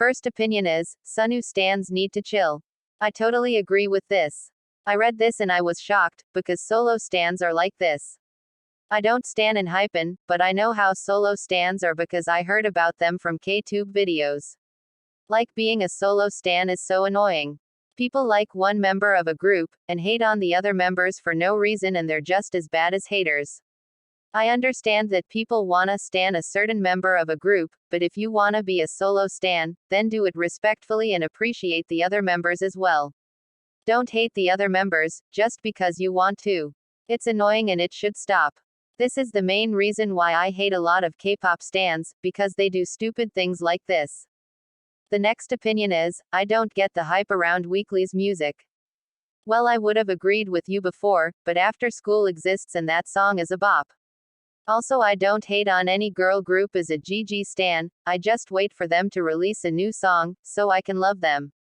first opinion is, Sunu stans need to chill. I totally agree with this. I read this and I was shocked, because solo stans are like this. I don't stan in hypen, but I know how solo stans are because I heard about them from K-tube videos. Like being a solo stan is so annoying. People like one member of a group, and hate on the other members for no reason and they're just as bad as haters. I understand that people wanna stan a certain member of a group, but if you wanna be a solo stan, then do it respectfully and appreciate the other members as well. Don't hate the other members, just because you want to. It's annoying and it should stop. This is the main reason why I hate a lot of K-pop stans, because they do stupid things like this. The next opinion is, I don't get the hype around Weekly's music. Well, I would have agreed with you before, but After School exists and that song is a bop. Also, I don't hate on any girl group as a GG stan, I just wait for them to release a new song, so I can love them.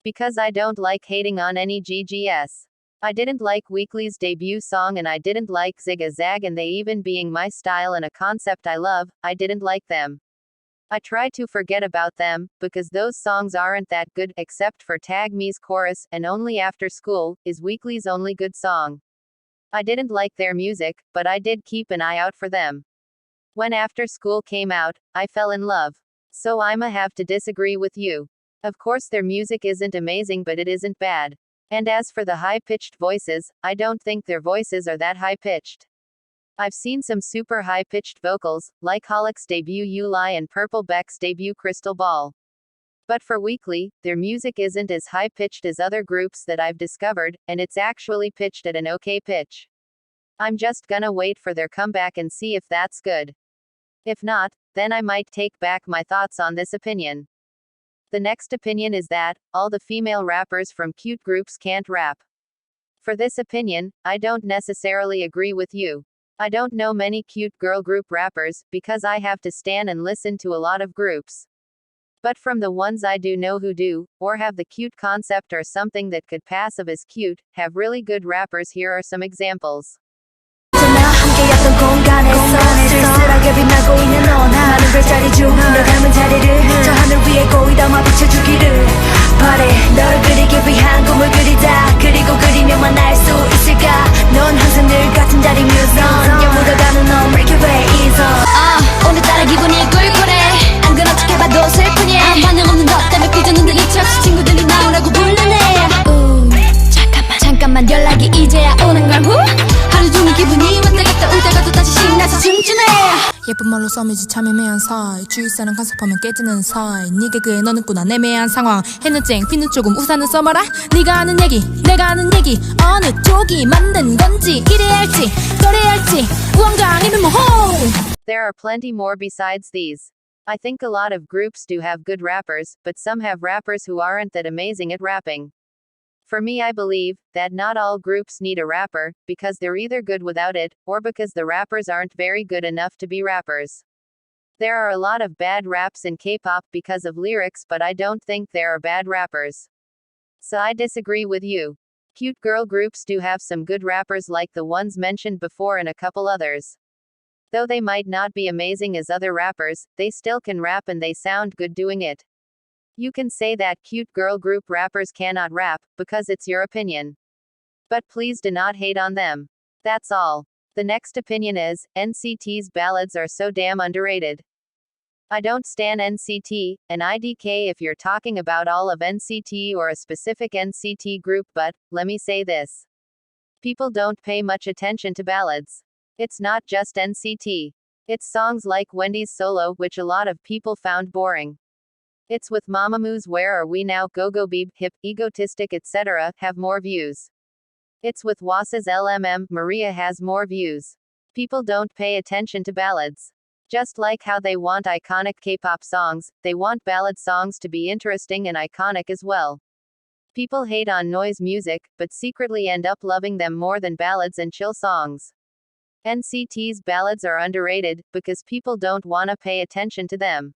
Because I don't like hating on any GGs. I didn't like Weekly's debut song and I didn't like Zig a Zag, and they even being my style and a concept I love, I didn't like them. I try to forget about them, because those songs aren't that good, except for Tag Me's chorus, and Only After School is Weekly's only good song. I didn't like their music, but I did keep an eye out for them. When After School came out, I fell in love. So I'ma have to disagree with you. Of course their music isn't amazing, but it isn't bad. And as for the high-pitched voices, I don't think their voices are that high-pitched. I've seen some super high-pitched vocals, like Holick's debut Yuli and Purple Beck's debut Crystal Ball. But for Weekly, their music isn't as high-pitched as other groups that I've discovered, and it's actually pitched at an okay pitch. I'm just gonna wait for their comeback and see if that's good. If not, then I might take back my thoughts on this opinion. The next opinion is that, all the female rappers from cute groups can't rap. For this opinion, I don't necessarily agree with you. I don't know many cute girl group rappers, because I have to stan and listen to a lot of groups. But from the ones I do know who do, or have the cute concept or something that could pass as cute, have really good rappers, here are some examples. 오늘따라 기분이 꿀꿀해 안 그런 척해봐도 슬프니 반응 없는 것 때문에 삐졌는데 이제 혹시 친구들이 나오라고 불러내 잠깐만 연락이 이제야 오는 걸 후 하루 종일 기분이 왔다 갔다 올 때가 또 다시 신나서 춤추네 예쁜 말로 썸이지 참 애매한 사이 주위 사람 간섭하면 깨지는 사이 네 개그에 너는 꾸나 애매한 상황 해는 쨍 피는 조금 우산은 써봐라 네가 아는 얘기 내가 아는 얘기 어느 쪽이 만든 건지 이래야 할지 저래야 할지 우왕좌왕이면 뭐호. There are plenty more besides these. I think a lot of groups do have good rappers, but some have rappers who aren't that amazing at rapping. For me, I believe that not all groups need a rapper, because they're either good without it, or because the rappers aren't very good enough to be rappers. There are a lot of bad raps in K-pop because of lyrics, but I don't think there are bad rappers. So I disagree with you. Cute girl groups do have some good rappers like the ones mentioned before and a couple others. Though they might not be amazing as other rappers, they still can rap and they sound good doing it. You can say that cute girl group rappers cannot rap, because it's your opinion. But please do not hate on them. That's all. The next opinion is, NCT's ballads are so damn underrated. I don't stan NCT, and IDK if you're talking about all of NCT or a specific NCT group, but, let me say this. People don't pay much attention to ballads. It's not just NCT. It's songs like Wendy's Solo, which a lot of people found boring. It's with Mamamoo's Where Are We Now, Go Beeb, Hip, Egotistic etc. have more views. It's with Wasa's LMM, Maria has more views. People don't pay attention to ballads. Just like how they want iconic K-pop songs, they want ballad songs to be interesting and iconic as well. People hate on noise music, but secretly end up loving them more than ballads and chill songs. NCT's ballads are underrated, because people don't wanna pay attention to them.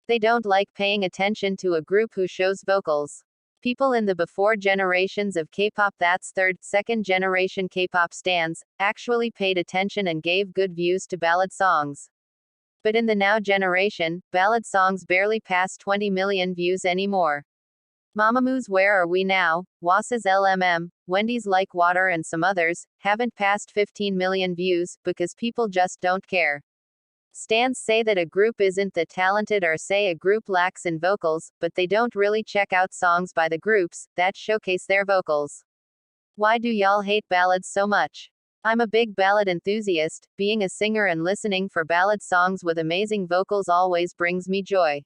They don't like paying attention to a group who shows vocals. People in the before generations of K-pop, that's third, second generation K-pop stans, actually paid attention and gave good views to ballad songs. But in the now generation, ballad songs barely pass 20 million views anymore. Mamamoo's Where Are We Now, Wasa's LMM, Wendy's Like Water and some others, haven't passed 15 million views, because people just don't care. Stans say that a group isn't that talented or say a group lacks in vocals, but they don't really check out songs by the groups that showcase their vocals. Why do y'all hate ballads so much? I'm a big ballad enthusiast, being a singer and listening for ballad songs with amazing vocals always brings me joy.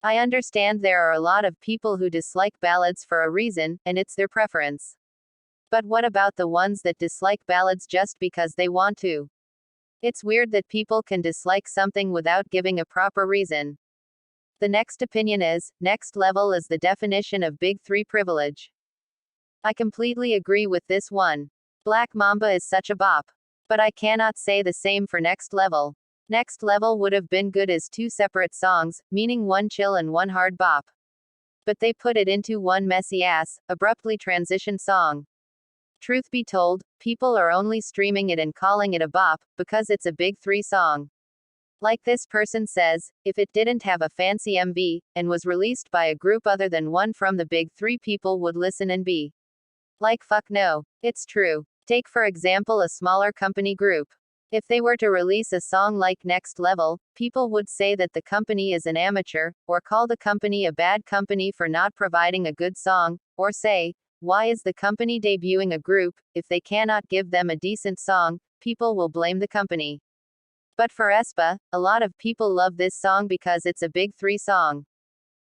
I understand there are a lot of people who dislike ballads for a reason, and it's their preference. But what about the ones that dislike ballads just because they want to? It's weird that people can dislike something without giving a proper reason. The next opinion is, next level is the definition of Big Three privilege. I completely agree with this one. Black Mamba is such a bop. But I cannot say the same for Next Level. Next Level would have been good as two separate songs, meaning one chill and one hard bop. But they put it into one messy ass, abruptly transition song. Truth be told, people are only streaming it and calling it a bop, because it's a Big Three song. Like this person says, if it didn't have a fancy MV, and was released by a group other than one from the Big Three, people would listen and be like, fuck no. It's true. Take for example a smaller company group. If they were to release a song like Next Level, people would say that the company is an amateur, or call the company a bad company for not providing a good song, or say, why is the company debuting a group, if they cannot give them a decent song, people will blame the company. But for aespa, a lot of people love this song because it's a Big Three song.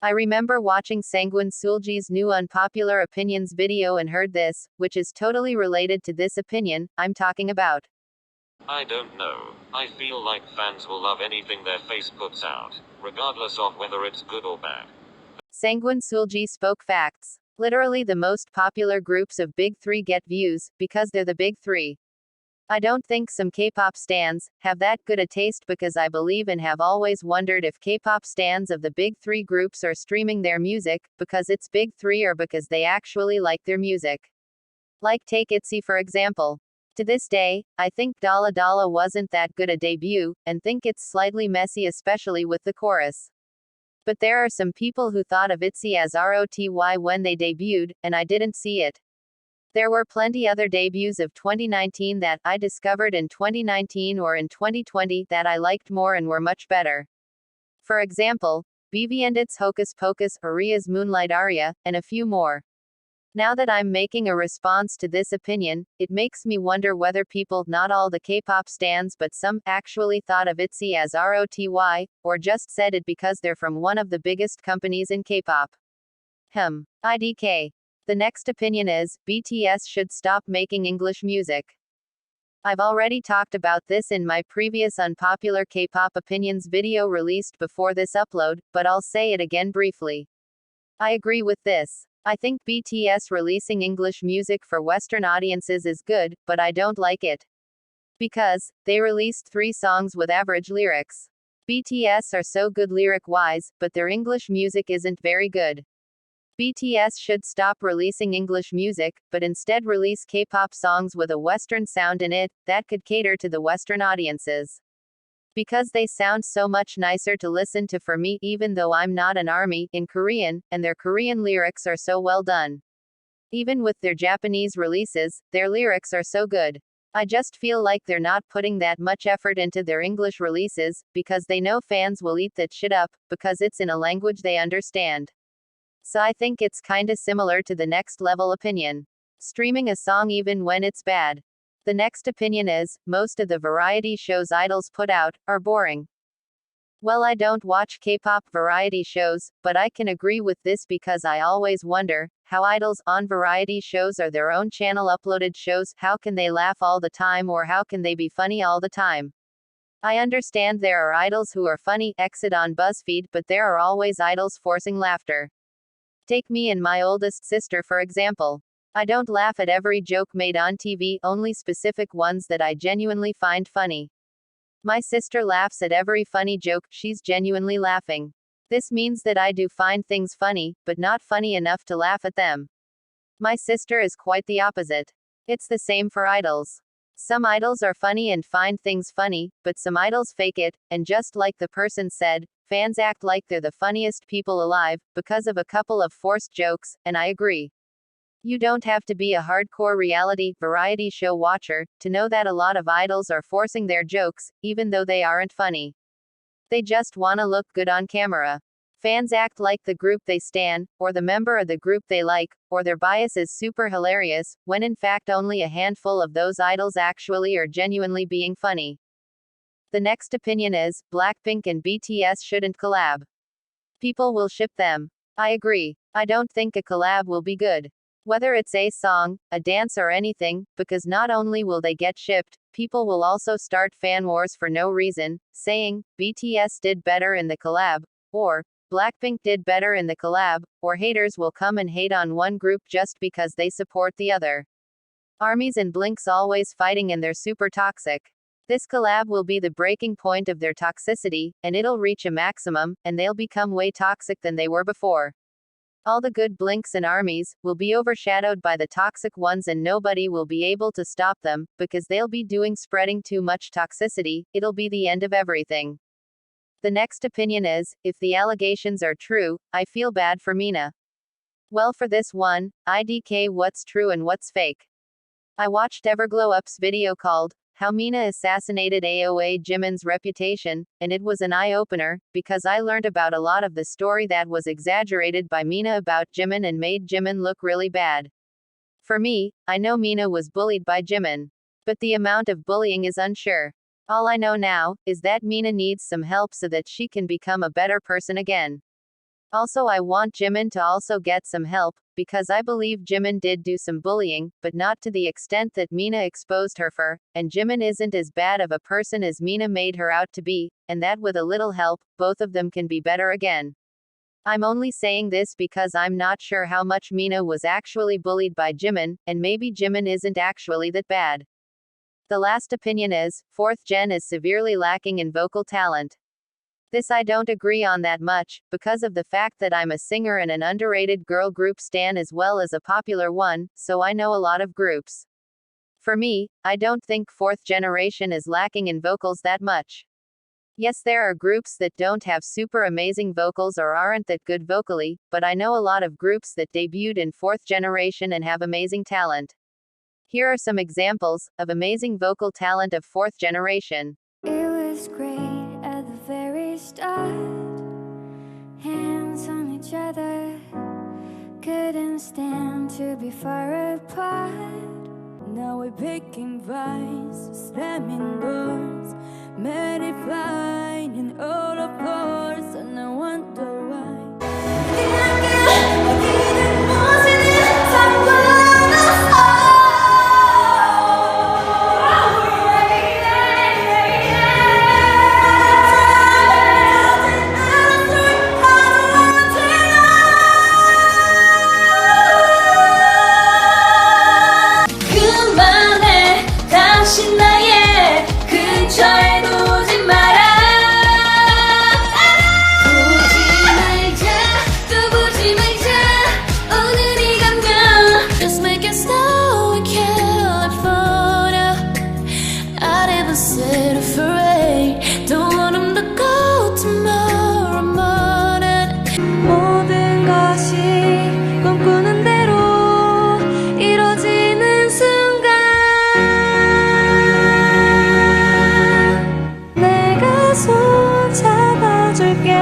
I remember watching Sanguine Sulji's new Unpopular Opinions video and heard this, which is totally related to this opinion I'm talking about. I don't know. I feel like fans will love anything their face puts out, regardless of whether it's good or bad. Sanguine Sulji spoke facts. Literally the most popular groups of Big Three get views, because they're the Big Three. I don't think some K-pop stans have that good a taste, because I believe and have always wondered if K-pop stans of the Big Three groups are streaming their music because it's Big Three or because they actually like their music. Like take ITZY for example. To this day, I think Dalla Dalla wasn't that good a debut, and think it's slightly messy, especially with the chorus. But there are some people who thought of ITZY as ROTY when they debuted, and I didn't see it. There were plenty other debuts of 2019 that I discovered in 2019 or in 2020 that I liked more and were much better. For example, BVNDIT's Hocus Pocus, Aria's Moonlight Aria, and a few more. Now that I'm making a response to this opinion, it makes me wonder whether people, not all the K-pop stans but some, actually thought of ITZY as ROTY, or just said it because they're from one of the biggest companies in K-pop. IDK. The next opinion is, BTS should stop making English music. I've already talked about this in my previous Unpopular K-pop Opinions video released before this upload, but I'll say it again briefly. I agree with this. I think BTS releasing English music for Western audiences is good, but I don't like it. Because they released 3 songs with average lyrics. BTS are so good lyric-wise, but their English music isn't very good. BTS should stop releasing English music, but instead release K-pop songs with a Western sound in it, that could cater to the Western audiences. Because they sound so much nicer to listen to for me, even though I'm not an ARMY, in Korean, and their Korean lyrics are so well done. Even with their Japanese releases, their lyrics are so good. I just feel like they're not putting that much effort into their English releases, because they know fans will eat that shit up, because it's in a language they understand. So I think it's kinda similar to the Next Level opinion. Streaming a song even when it's bad. The next opinion is, most of the variety shows idols put out are boring. Well, I don't watch K-pop variety shows, but I can agree with this because I always wonder how idols on variety shows are their own channel uploaded shows. How can they laugh all the time, or how can they be funny all the time? I understand there are idols who are funny, exit on BuzzFeed, but there are always idols forcing laughter. Take me and my oldest sister for example. I don't laugh at every joke made on TV, only specific ones that I genuinely find funny. My sister laughs at every funny joke, she's genuinely laughing. This means that I do find things funny, but not funny enough to laugh at them. My sister is quite the opposite. It's the same for idols. Some idols are funny and find things funny, but some idols fake it, and just like the person said, fans act like they're the funniest people alive, because of a couple of forced jokes, and I agree. You don't have to be a hardcore reality, variety show watcher, to know that a lot of idols are forcing their jokes, even though they aren't funny. They just wanna look good on camera. Fans act like the group they stan, or the member of the group they like, or their bias is super hilarious, when in fact only a handful of those idols actually are genuinely being funny. The next opinion is, Blackpink and BTS shouldn't collab. People will ship them. I agree. I don't think a collab will be good. Whether it's a song, a dance or anything, because not only will they get shipped, people will also start fan wars for no reason, saying, BTS did better in the collab, or, Blackpink did better in the collab, or haters will come and hate on one group just because they support the other. Armies and Blinks always fighting and they're super toxic. This collab will be the breaking point of their toxicity, and it'll reach a maximum, and they'll become way toxic than they were before. All the good Blinks and Armies will be overshadowed by the toxic ones and nobody will be able to stop them, because they'll be spreading too much toxicity, it'll be the end of everything. The next opinion is, if the allegations are true, I feel bad for Mina. Well, for this one, IDK, what's true and what's fake? I watched Everglow Up's video called, How Mina Assassinated AOA Jimin's Reputation, and it was an eye-opener, because I learned about a lot of the story that was exaggerated by Mina about Jimin and made Jimin look really bad. For me, I know Mina was bullied by Jimin. But the amount of bullying is unsure. All I know now, is that Mina needs some help so that she can become a better person again. Also, I want Jimin to also get some help, because I believe Jimin did do some bullying, but not to the extent that Mina exposed her for, and Jimin isn't as bad of a person as Mina made her out to be, and that with a little help, both of them can be better again. I'm only saying this because I'm not sure how much Mina was actually bullied by Jimin, and maybe Jimin isn't actually that bad. The last opinion is, 4th Gen is severely lacking in vocal talent. This I don't agree on that much, because of the fact that I'm a singer and an underrated girl group stan as well as a popular one, so I know a lot of groups. For me, I don't think 4th generation is lacking in vocals that much. Yes, there are groups that don't have super amazing vocals or aren't that good vocally, but I know a lot of groups that debuted in 4th generation and have amazing talent. Here are some examples of amazing vocal talent of 4th generation. It was great at the very start. Hands on each other, couldn't stand to be far apart. Now we're picking vines, slamming doors, many flying in all of course, and I wonder why. 그만해, 당신 나의 근처에 두지 마라. 보지 말자, 또 보지 말자. 오늘이 가면 Just make it snow in California. I'd even settle for rain. Don't want them to go tomorrow morning. 모든 것이 꿈꾸는 대로 이루어지는 순간 내가 손 잡아줄게.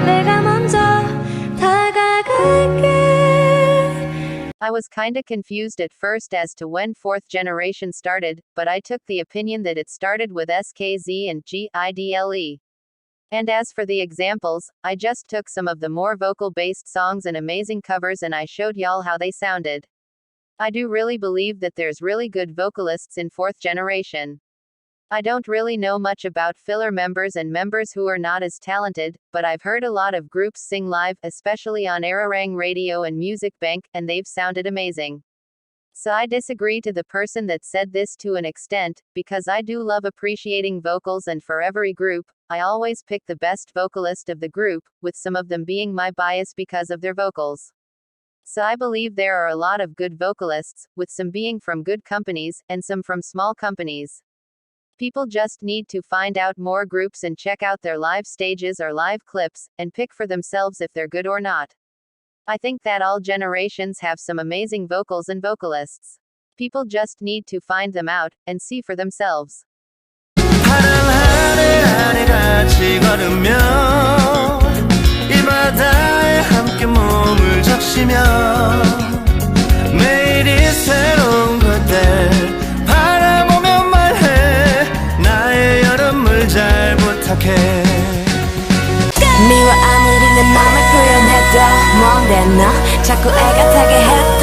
내가 먼저 다가갈게. I was kinda confused at first as to when 4th generation started, but I took the opinion that it started with SKZ and GIDLE. And as for the examples, I just took some of the more vocal-based songs and amazing covers and I showed y'all how they sounded. I do really believe that there's really good vocalists in 4th generation. I don't really know much about filler members and members who are not as talented, but I've heard a lot of groups sing live, especially on Arirang Radio and Music Bank, and they've sounded amazing. So I disagree to the person that said this to an extent, because I do love appreciating vocals and for every group, I always pick the best vocalist of the group, with some of them being my bias because of their vocals. So I believe there are a lot of good vocalists, with some being from good companies, and some from small companies. People just need to find out more groups and check out their live stages or live clips, and pick for themselves if they're good or not. I think that all generations have some amazing vocals and vocalists. People just need to find them out, and see for themselves. 파란 하늘 아래 같이 걸으며 이 바다에 함께 몸을 적시며 매일이 새로운 것들 바라보며 말해 나의 여름을 잘 부탁해 미워 아무리 내 맘을 표현해도 뭔데 너 자꾸 애가 타게 해